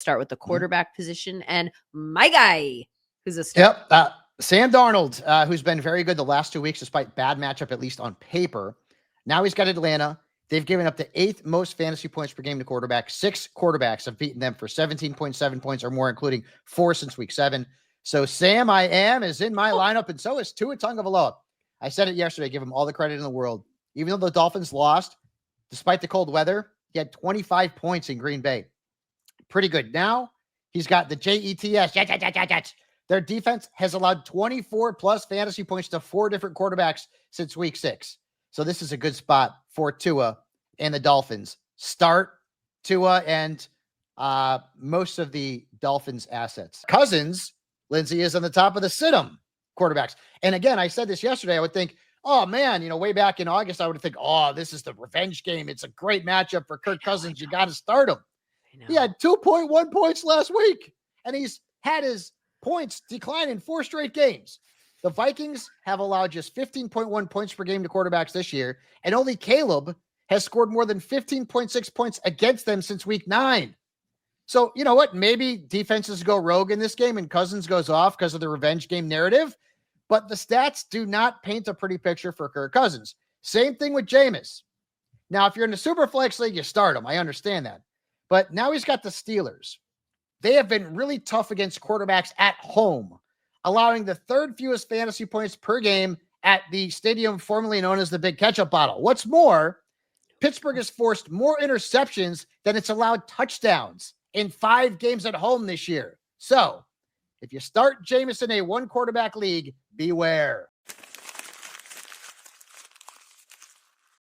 start with the quarterback position and my guy, who's a star. Yep. Sam Darnold, who's been very good the last 2 weeks, despite bad matchup, at least on paper. Now he's got Atlanta. They've given up the 8th most fantasy points per game to quarterback. 6 quarterbacks have beaten them for 17.7 points or more, including 4 since week 7. So Sam is in my lineup, and so is Tua Tagovailoa. I said it yesterday, give him all the credit in the world. Even though the Dolphins lost, despite the cold weather, he had 25 points in Green Bay. Pretty good. Now he's got the Jets. Their defense has allowed 24 plus fantasy points to 4 different quarterbacks since week 6. So this is a good spot for Tua and the Dolphins. Start Tua and most of the Dolphins assets. Cousins, Lindsay, is on the top of the sit-em quarterbacks. And again, I said this yesterday, I would think, oh man, way back in August, I would think, oh, this is the revenge game. It's a great matchup for Kirk Cousins. You got to start him. He had 2.1 points last week, and he's had his points decline in 4 straight games. The Vikings have allowed just 15.1 points per game to quarterbacks this year, and only Caleb has scored more than 15.6 points against them since week 9. So, you know what? Maybe defenses go rogue in this game and Cousins goes off because of the revenge game narrative, but the stats do not paint a pretty picture for Kirk Cousins. Same thing with Jameis. Now, if you're in the Superflex League, you start him. I understand that. But now he's got the Steelers. They have been really tough against quarterbacks at home, allowing the 3rd fewest fantasy points per game at the stadium formerly known as the Big Ketchup Bottle. What's more, Pittsburgh has forced more interceptions than it's allowed touchdowns in 5 games at home this year. So if you start Jameis in a 1 quarterback league, beware.